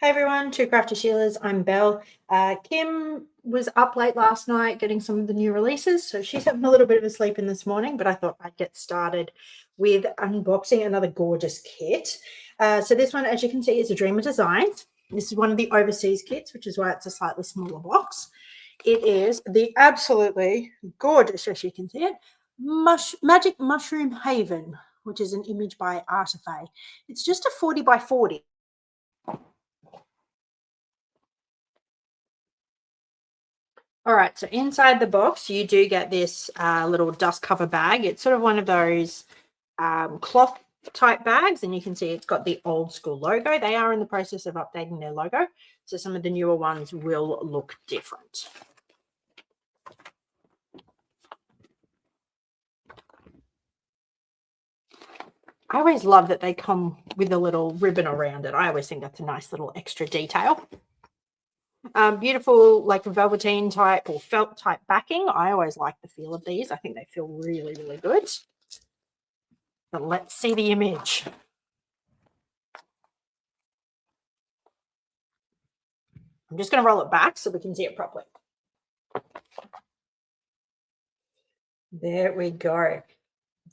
Hey everyone, Two Crafty Sheilas. I'm Belle. Kim was up late last night getting some of the new releases, so she's having a little bit of a sleep in this morning, but I thought I'd get started with unboxing another gorgeous kit. So this one, as you can see, is a Dreamer Designs. This is one of the overseas kits, which is why it's a slightly smaller box. It is the absolutely gorgeous, as you can see it, Magic Mushroom Haven, which is an image by Artifey. It's just a 40 by 40. All right, so inside the box, you do get this little dust cover bag. It's sort of one of those cloth type bags, and you can see it's got the old school logo. They are in the process of updating their logo, so some of the newer ones will look different. I always love that they come with a little ribbon around it. I always think that's a nice little extra detail. Beautiful, like velveteen type or felt type backing. I always like the feel of these. I think they feel really, really good. But let's see the image. I'm just going to roll it back so we can see it properly. There we go.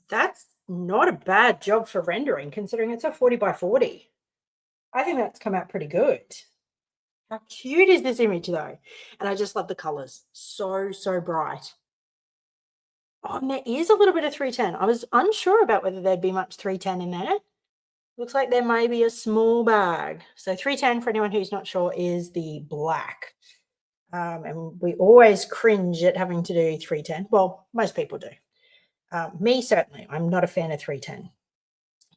That's not a bad job for rendering, considering it's a 40 by 40. I think that's come out pretty good. How cute is this image though? And I just love the colors. So bright. Oh, and there is a little bit of 310. I was unsure about whether there'd be much 310 in there. Looks like there may be a small bag. So 310, for anyone who's not sure, is the black. And we always cringe at having to do 310. Well, most people do. Me, certainly. I'm not a fan of 310.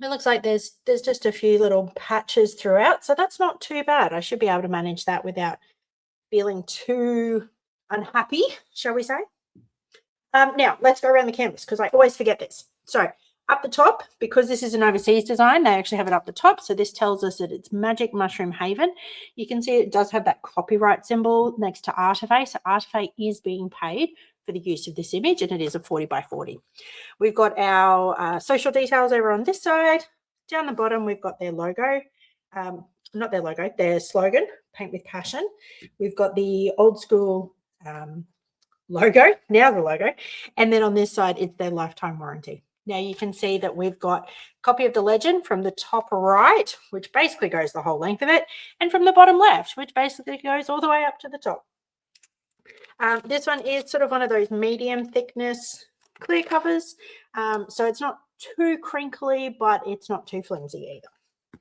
It looks like there's just a few little patches throughout, so that's not too bad. I should be able to manage that without feeling too unhappy, shall we say. Now, let's go around the canvas because I always forget this. So up the top, because this is an overseas design, they actually have it up the top. So this tells us that it's Magic Mushroom Haven. You can see it does have that copyright symbol next to Artifey. So Artifey is being paid for the use of this image, and it is a 40 by 40. We've got our social details over on this side. Down the bottom, we've got their logo. Not their logo, their slogan, Paint with Passion. We've got the old school logo, now the logo. And then on this side, it's their lifetime warranty. Now you can see that we've got a copy of the legend from the top right, which basically goes the whole length of it, and from the bottom left, which basically goes all the way up to the top. This one is sort of one of those medium thickness clear covers. So it's not too crinkly, but it's not too flimsy either.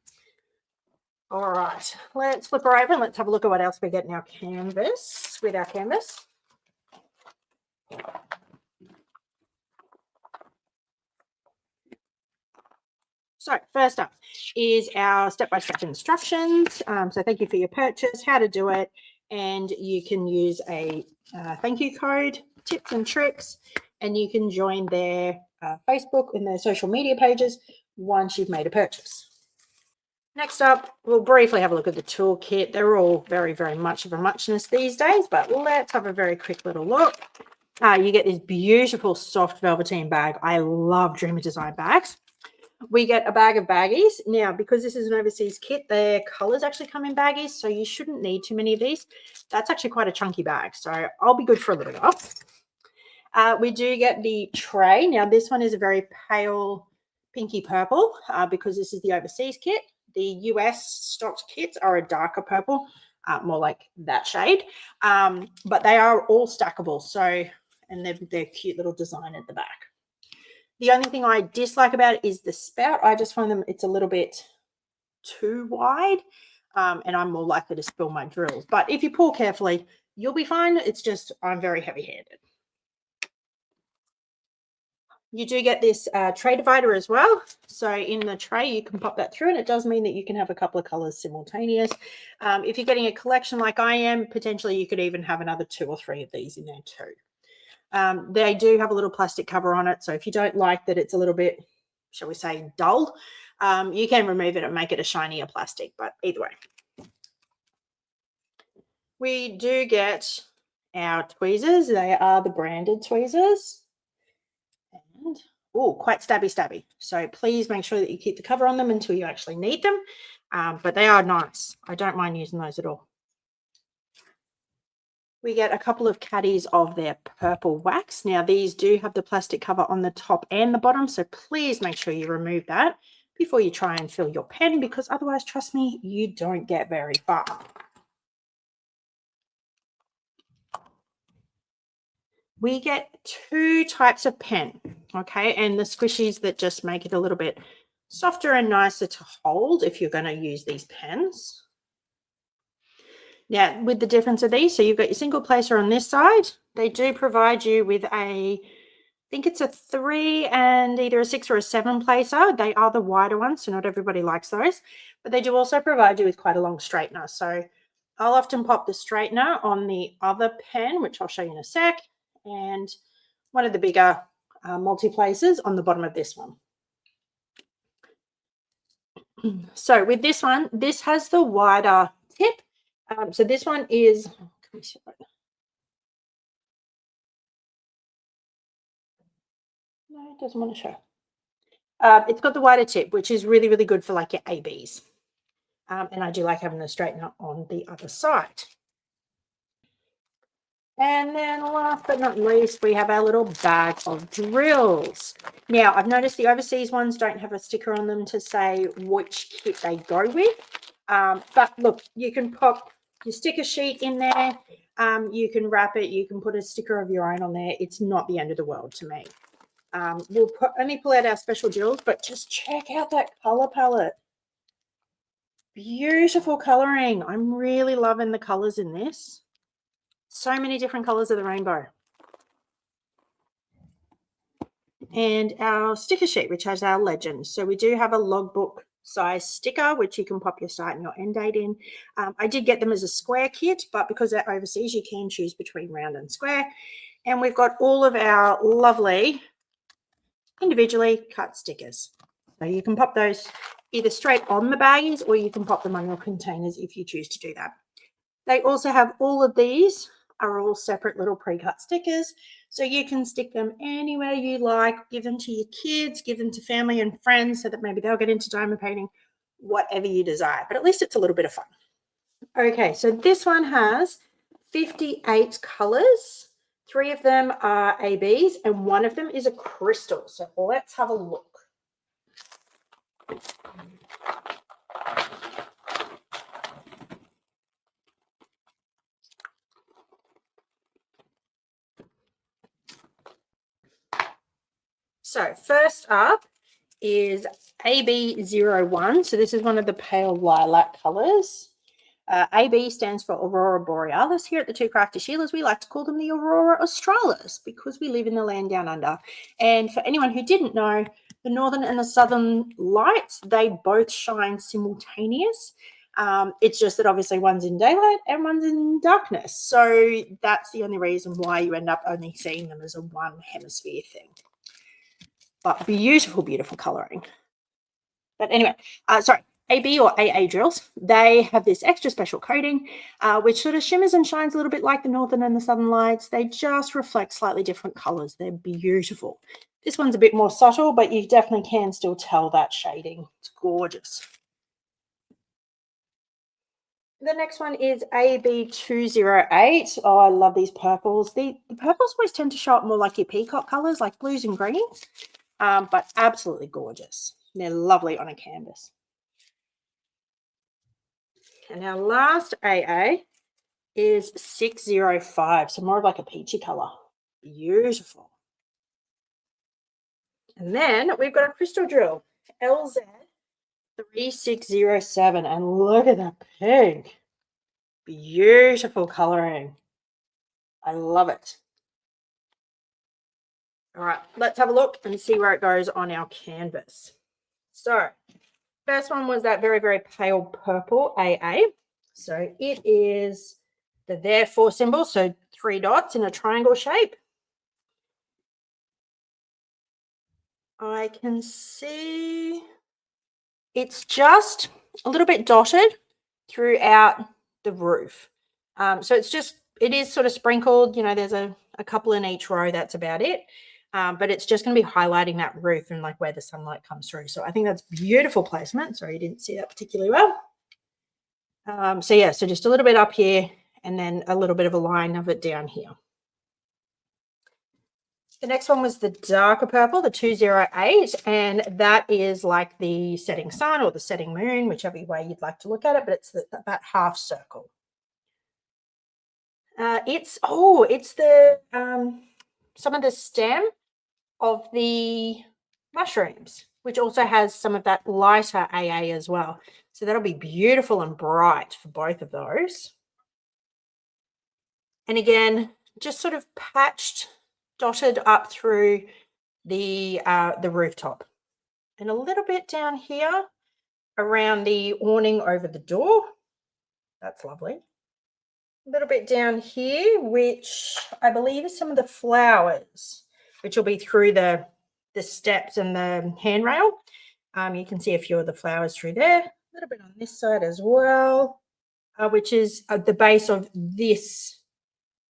All right, let's flip her over and let's have a look at what else we get in our canvas, with our canvas. So first up is our step-by-step instructions. So thank you for your purchase, how to do it, and you can use a thank you code, tips and tricks, and you can join their Facebook and their social media pages once you've made a purchase. Next up, we'll briefly have a look at the toolkit. They're all very much of a muchness these days, but let's have a very quick little look. You get this beautiful soft velveteen bag. I love Dreamer Design bags. We get a bag of baggies. Now, because this is an overseas kit, their colors actually come in baggies, so you shouldn't need too many of these. That's actually quite a chunky bag, so I'll be good for a little while. We do get the tray. Now, this one is a very pale pinky purple because this is the overseas kit. The US stocked kits are a darker purple, more like that shade, but they are all stackable, so, and they're cute little design at the back. The only thing I dislike about it is the spout. I just find it's a little bit too wide, and I'm more likely to spill my drills. But if you pour carefully, you'll be fine. It's just I'm very heavy-handed. You do get this tray divider as well. So in the tray, you can pop that through, and it does mean that you can have a couple of colors simultaneous. If you're getting a collection like I am, potentially you could even have another 2 or 3 of these in there too. They do have a little plastic cover on it, so if you don't like that it's a little bit, shall we say, dull, you can remove it and make it a shinier plastic, but either way. We do get our tweezers. They are the branded tweezers. And, oh, quite stabby. So please make sure that you keep the cover on them until you actually need them. but they are nice. I don't mind using those at all. We get a couple of caddies of their purple wax. Now, these do have the plastic cover on the top and the bottom, so please make sure you remove that before you try and fill your pen, because otherwise, trust me, you don't get very far. We get 2 types of pen, okay, and the squishies that just make it a little bit softer and nicer to hold if you're going to use these pens. Now, with the difference of these, so you've got your single placer on this side. They do provide you with I think it's a 3 and either a 6 or a 7 placer. They are the wider ones, so not everybody likes those. But they do also provide you with quite a long straightener. So I'll often pop the straightener on the other pen, which I'll show you in a sec, and one of the bigger multi-placers on the bottom of this one. So with this one, this has the wider tip. So this one is, can we see right now? No, it doesn't want to show. It's got the wider tip, which is really, really good for like your ABs. And I do like having the straightener on the other side. And then last but not least, we have our little bag of drills. Now, I've noticed the overseas ones don't have a sticker on them to say which kit they go with. But look, you can pop your sticker sheet in there. You can wrap it. You can put a sticker of your own on there. It's not the end of the world to me. We'll only pull out our special drills, but just check out that color palette. Beautiful coloring. I'm really loving the colors in this. So many different colors of the rainbow. And our sticker sheet, which has our legend. So we do have a logbook size sticker, which you can pop your start and your end date in. I did get them as a square kit, but because they're overseas, you can choose between round and square. And we've got all of our lovely individually cut stickers. So you can pop those either straight on the baggies or you can pop them on your containers if you choose to do that. They also have all of these are all separate little pre-cut stickers, so you can stick them anywhere you like, give them to your kids, give them to family and friends so that maybe they'll get into diamond painting, whatever you desire, but at least it's a little bit of fun. Okay, so this one has 58 colors. 3 of them are ABs and 1 of them is a crystal. So let's have a look. So first up is AB01. So this is one of the pale lilac colors. AB stands for Aurora Borealis. Here at the Two Crafty Sheilas, we like to call them the Aurora Australis because we live in the land down under. And for anyone who didn't know, the northern and the southern lights, they both shine simultaneous. It's just that obviously one's in daylight and one's in darkness. So that's the only reason why you end up only seeing them as a one hemisphere thing. But beautiful, beautiful coloring. But anyway, sorry, AB or AA drills, they have this extra special coating, which sort of shimmers and shines a little bit like the northern and the southern lights. They just reflect slightly different colors. They're beautiful. This one's a bit more subtle, but you definitely can still tell that shading. It's gorgeous. The next one is AB208. Oh, I love these purples. The purples always tend to show up more like your peacock colors, like blues and greens, but absolutely gorgeous. They're lovely on a canvas. And our last AA is 605, so more of like a peachy color. Beautiful. And then we've got a crystal drill, LZ3607, and look at that pink. Beautiful coloring. I love it. All right, let's have a look and see where it goes on our canvas. So first one was that very, very pale purple AA. So it is the therefore symbol, so 3 dots in a triangle shape. I can see it's just a little bit dotted throughout the roof. So it is sort of sprinkled, you know, there's a couple in each row, that's about it. but it's just going to be highlighting that roof and like where the sunlight comes through. So I think that's beautiful placement. Sorry, you didn't see that particularly well. So yeah, so just a little bit up here and then a little bit of a line of it down here. The next one was the darker purple, the 208, and that is like the setting sun or the setting moon, whichever way you'd like to look at it, but it's that half circle. It's the some of the stem of the mushrooms, which also has some of that lighter AA as well. So that'll be beautiful and bright for both of those. And again, just sort of patched, dotted up through the rooftop. And a little bit down here around the awning over the door. That's lovely. A little bit down here, which I believe is some of the flowers, which will be through the steps and the handrail. You can see a few of the flowers through there. A little bit on this side as well, which is at the base of this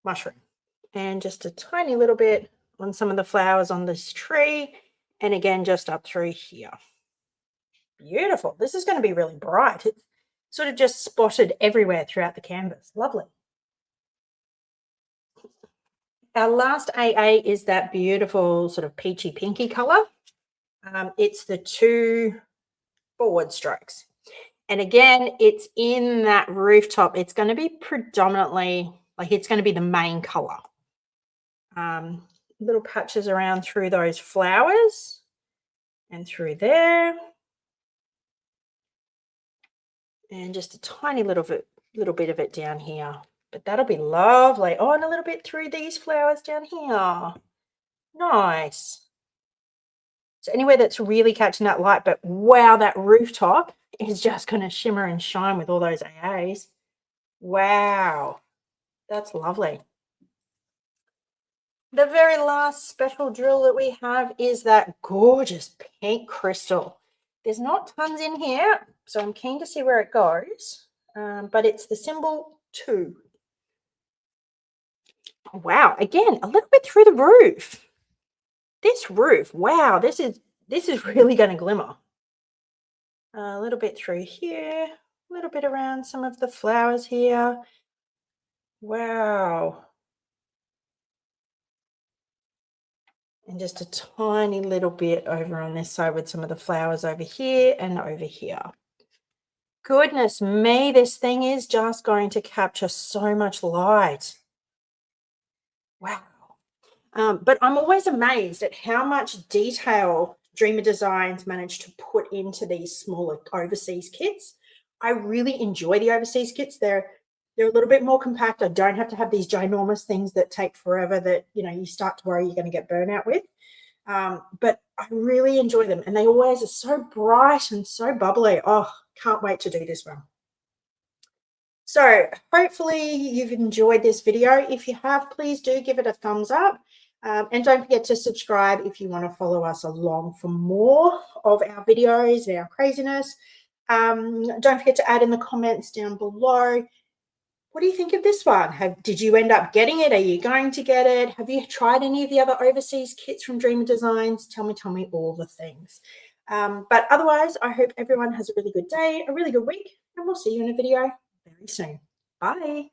mushroom. And just a tiny little bit on some of the flowers on this tree. And again, just up through here. Beautiful. This is going to be really bright. It's sort of just spotted everywhere throughout the canvas. Lovely. Our last AA is that beautiful sort of peachy pinky color. It's the 2 forward strokes. And again, it's in that rooftop. It's going to be predominantly, like it's going to be the main color. Little patches around through those flowers and through there. And just a tiny little bit of it down here. But that'll be lovely. Oh, and a little bit through these flowers down here. Nice. So anywhere that's really catching that light, but wow, that rooftop is just going to shimmer and shine with all those AAs. Wow, that's lovely. The very last special drill that we have is that gorgeous pink crystal. There's not tons in here, so I'm keen to see where it goes, but it's the symbol 2. Wow, again, a little bit through the roof. This roof, wow, this is really going to glimmer. A little bit through here, a little bit around some of the flowers here. Wow. And just a tiny little bit over on this side with some of the flowers over here and over here. Goodness me, this thing is just going to capture so much light. Wow. But I'm always amazed at how much detail Dreamer Designs managed to put into these smaller overseas kits. I really enjoy the overseas kits. They're a little bit more compact. I don't have to have these ginormous things that take forever that, you know, you start to worry you're going to get burnout with. But I really enjoy them. And they always are so bright and so bubbly. Oh, can't wait to do this one. So hopefully you've enjoyed this video. If you have, please do give it a thumbs up. And don't forget to subscribe if you want to follow us along for more of our videos and our craziness. Don't forget to add in the comments down below. What do you think of this one? Did you end up getting it? Are you going to get it? Have you tried any of the other overseas kits from Dreamer Designs? Tell me all the things. But otherwise, I hope everyone has a really good day, a really good week, and we'll see you in a video very soon. Bye.